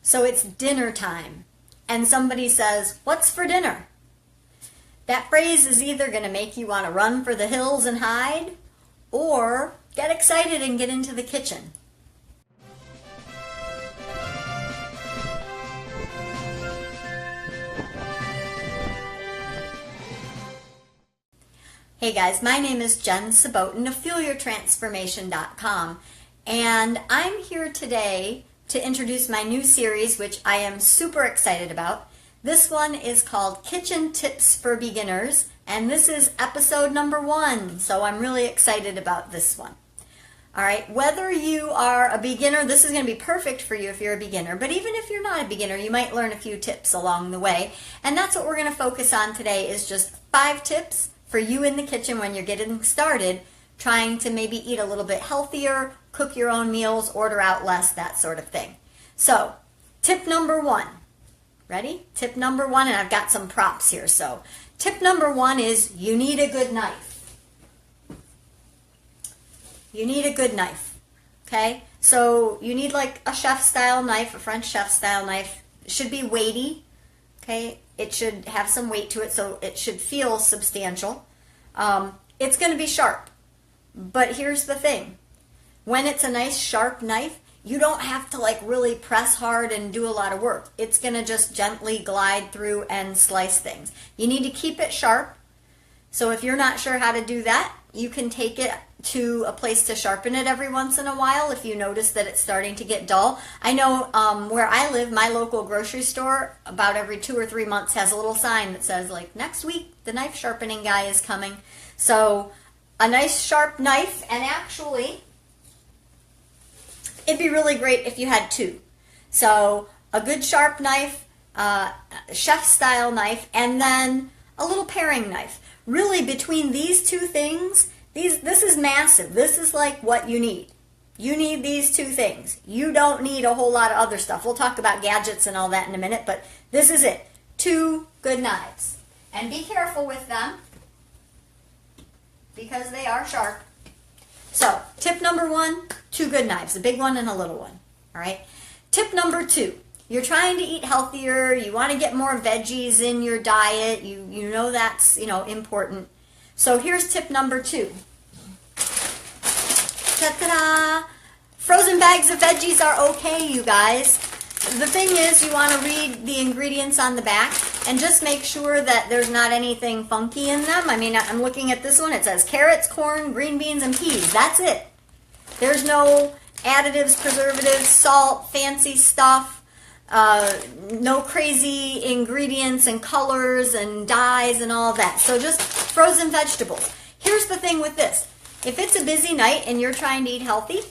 So it's dinner time, and somebody says, "What's for dinner?" That phrase is either going to make you want to run for the hills and hide, or get excited and get into the kitchen. Hey guys, my name is Jen Sabotin of FuelYourTransformation.com, and I'm here today to introduce my new series, which I am super excited about. This one is called Kitchen Tips for Beginners, and this is episode number 1, so I'm really excited about this one. All right, whether you are a beginner, this is going to be perfect for you if you're a beginner, but even if you're not a beginner, you might learn a few tips along the way, and that's what we're going to focus on today, is just 5 tips for you in the kitchen when you're getting started, trying to maybe eat a little bit healthier, cook your own meals, order out less, that sort of thing. So, tip number 1. Ready? Tip number 1, and I've got some props here. So, tip number 1 is you need a good knife. You need a good knife. Okay? So, you need like a chef-style knife, a French chef-style knife. It should be weighty. Okay? It should have some weight to it, so it should feel substantial. It's going to be sharp. But here's the thing. When it's a nice sharp knife, you don't have to like really press hard and do a lot of work. It's going to just gently glide through and slice things. You need to keep it sharp. So if you're not sure how to do that, you can take it to a place to sharpen it every once in a while if you notice that it's starting to get dull. I know where I live, my local grocery store, about every 2 or 3 months has a little sign that says like, next week the knife sharpening guy is coming. So a nice sharp knife, and actually it'd be really great if you had 2. So a good sharp knife, chef-style knife, and then a little paring knife. Really, between these 2 things, this is massive. This is like what you need. You need these 2 things. You don't need a whole lot of other stuff. We'll talk about gadgets and all that in a minute, but this is it. 2 good knives. And be careful with them because they are sharp. So, tip number 1, 2 good knives, a big one and a little one. All right. Tip number 2, you're trying to eat healthier. You want to get more veggies in your diet. You know that's important. So here's tip number 2. Ta-da! Frozen bags of veggies are okay, you guys. The thing is, you want to read the ingredients on the back and just make sure that there's not anything funky in them. I mean, I'm looking at this one. It says carrots, corn, green beans, and peas. That's it. There's no additives, preservatives, salt, fancy stuff, no crazy ingredients and colors and dyes and all that. So just frozen vegetables. Here's the thing with this. If it's a busy night and you're trying to eat healthy,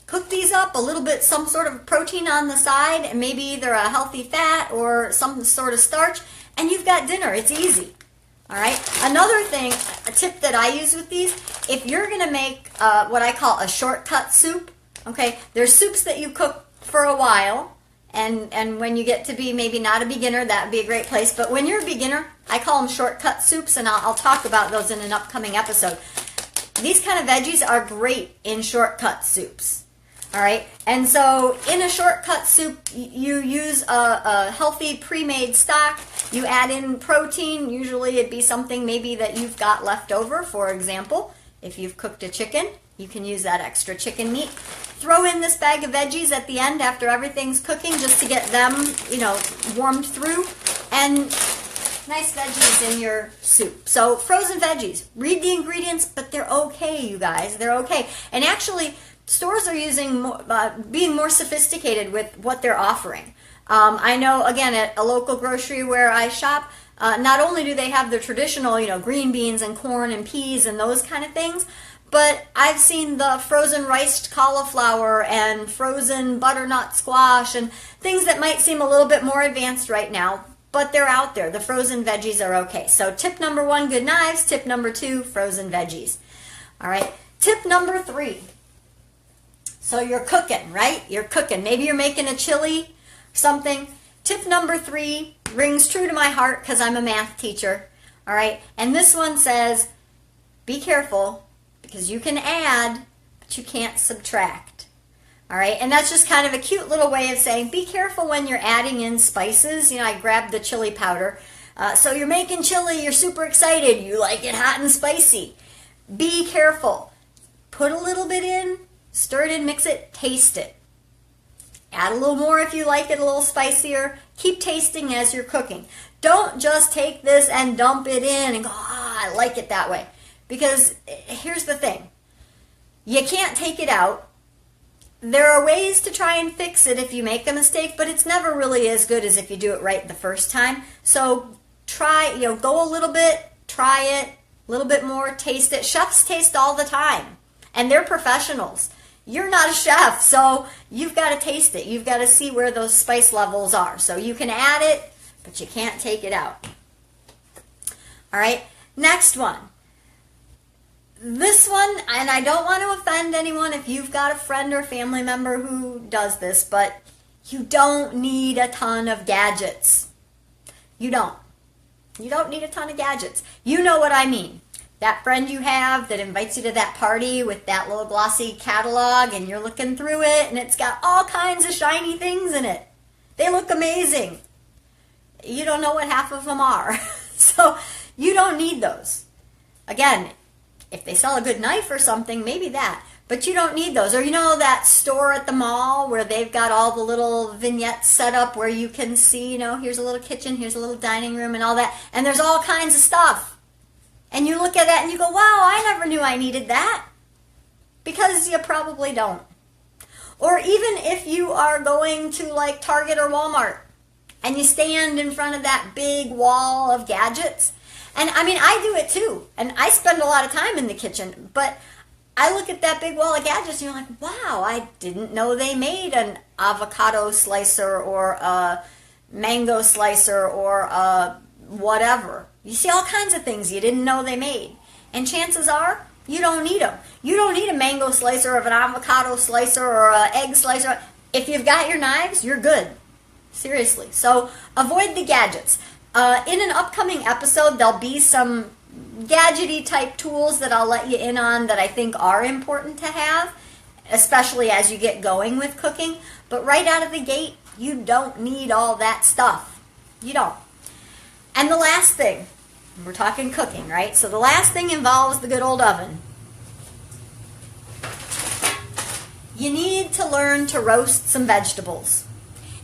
cook these up, a little bit, some sort of protein on the side, and maybe either a healthy fat or some sort of starch, and you've got dinner. It's easy. All right. Another thing, a tip that I use with these, if you're going to make what I call a shortcut soup, okay, there's soups that you cook for a while, and when you get to be maybe not a beginner, that would be a great place. But when you're a beginner, I call them shortcut soups, and I'll talk about those in an upcoming episode. These kind of veggies are great in shortcut soups. All right, and so in a shortcut soup, you use a healthy pre-made stock. You add in protein. Usually it'd be something maybe that you've got left over. For example, if you've cooked a chicken, you can use that extra chicken meat. Throw in this bag of veggies at the end after everything's cooking just to get them, warmed through. And nice veggies in your soup. So frozen veggies, read the ingredients, but they're okay, you guys. They're okay. And actually, stores are being more sophisticated with what they're offering. I know, again, at a local grocery where I shop, not only do they have the traditional, green beans and corn and peas and those kind of things, but I've seen the frozen riced cauliflower and frozen butternut squash and things that might seem a little bit more advanced right now, but they're out there. The frozen veggies are okay. So tip number 1, good knives. Tip number 2, frozen veggies. All right. Tip number 3. So you're cooking, right? You're cooking. Maybe you're making a chili or something. Tip number 3 rings true to my heart because I'm a math teacher. All right. And this one says, be careful because you can add, but you can't subtract. All right, and that's just kind of a cute little way of saying be careful when you're adding in spices. You know, I grabbed the chili powder. So you're making chili, you're super excited, you like it hot and spicy. Be careful. Put a little bit in, stir it in, mix it, taste it. Add a little more if you like it a little spicier. Keep tasting as you're cooking. Don't just take this and dump it in and go, I like it that way. Because here's the thing. You can't take it out. There are ways to try and fix it if you make a mistake, but it's never really as good as if you do it right the first time. So try, go a little bit, try it, a little bit more, taste it. Chefs taste all the time, and they're professionals. You're not a chef, so you've got to taste it. You've got to see where those spice levels are. So you can add it, but you can't take it out. All right, next one. This one, and I don't want to offend anyone if you've got a friend or family member who does this, but you don't need a ton of gadgets. You don't. You don't need a ton of gadgets. You know what I mean. That friend you have that invites you to that party with that little glossy catalog and you're looking through it and it's got all kinds of shiny things in it. They look amazing. You don't know what half of them are. So you don't need those. Again, if they sell a good knife or something, maybe that. But you don't need those. Or you know that store at the mall where they've got all the little vignettes set up where you can see, here's a little kitchen, here's a little dining room and all that. And there's all kinds of stuff. And you look at that and you go, wow, I never knew I needed that. Because you probably don't. Or even if you are going to like Target or Walmart and you stand in front of that big wall of gadgets. And I mean, I do it too. And I spend a lot of time in the kitchen. But I look at that big wall of gadgets and you're like, wow, I didn't know they made an avocado slicer or a mango slicer or a whatever. You see all kinds of things you didn't know they made. And chances are, you don't need them. You don't need a mango slicer or an avocado slicer or an egg slicer. If you've got your knives, you're good. Seriously. So avoid the gadgets. In an upcoming episode, there'll be some gadgety type tools that I'll let you in on that I think are important to have, especially as you get going with cooking. But right out of the gate, you don't need all that stuff. You don't. And the last thing, we're talking cooking, right? So the last thing involves the good old oven. You need to learn to roast some vegetables.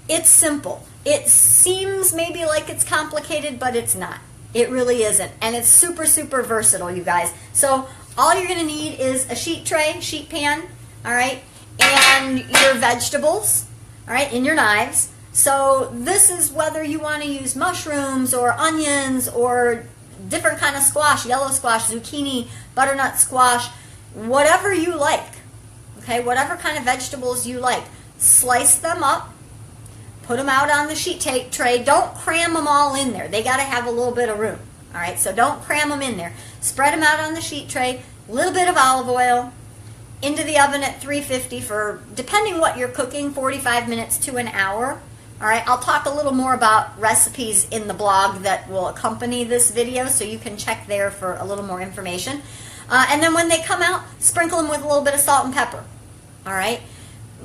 It's simple. It seems maybe like it's complicated, but it's not. It really isn't. And it's super, super versatile, you guys. So all you're going to need is a sheet tray, sheet pan, all right, and your vegetables, all right, and your knives. So this is whether you want to use mushrooms or onions or different kind of squash, yellow squash, zucchini, butternut squash, whatever you like, okay, whatever kind of vegetables you like. Slice them up. Put them out on the sheet tray. Don't cram them all in there. They got to have a little bit of room. All right, so don't cram them in there. Spread them out on the sheet tray. A little bit of olive oil. Into the oven at 350 for, depending what you're cooking, 45 minutes to an hour. All right, I'll talk a little more about recipes in the blog that will accompany this video, so you can check there for a little more information. And then when they come out, sprinkle them with a little bit of salt and pepper. All right.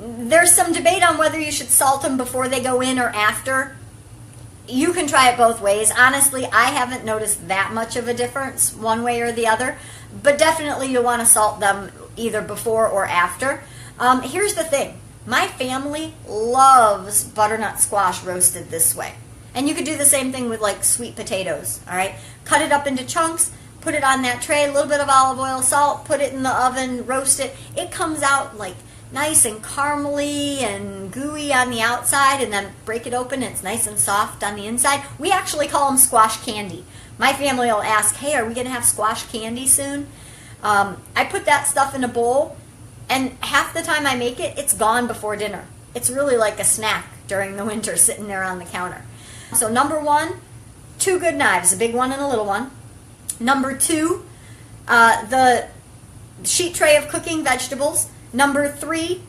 There's some debate on whether you should salt them before they go in or after. You can try it both ways. Honestly, I haven't noticed that much of a difference one way or the other, but definitely you'll want to salt them either before or after. Here's the thing. My family loves butternut squash roasted this way. And you could do the same thing with like sweet potatoes, all right? Cut it up into chunks, put it on that tray, a little bit of olive oil, salt, put it in the oven, roast it. It comes out like nice and caramely and gooey on the outside, and then break it open and it's nice and soft on the inside. We actually call them squash candy. My family will ask, hey, are we going to have squash candy soon? I put that stuff in a bowl, and half the time I make it, it's gone before dinner. It's really like a snack during the winter sitting there on the counter. So number one, 2 good knives, a big one and a little one. Number 2, the sheet tray of cooking vegetables. Number 3,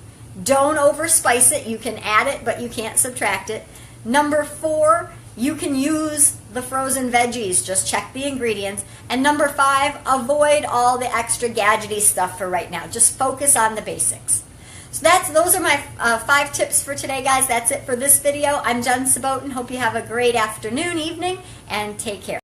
don't overspice it. You can add it, but you can't subtract it. Number 4, you can use the frozen veggies. Just check the ingredients. And number 5, avoid all the extra gadgety stuff for right now. Just focus on the basics. So those are my 5 tips for today, guys. That's it for this video. I'm Jen Sabotin. Hope you have a great afternoon, evening, and take care.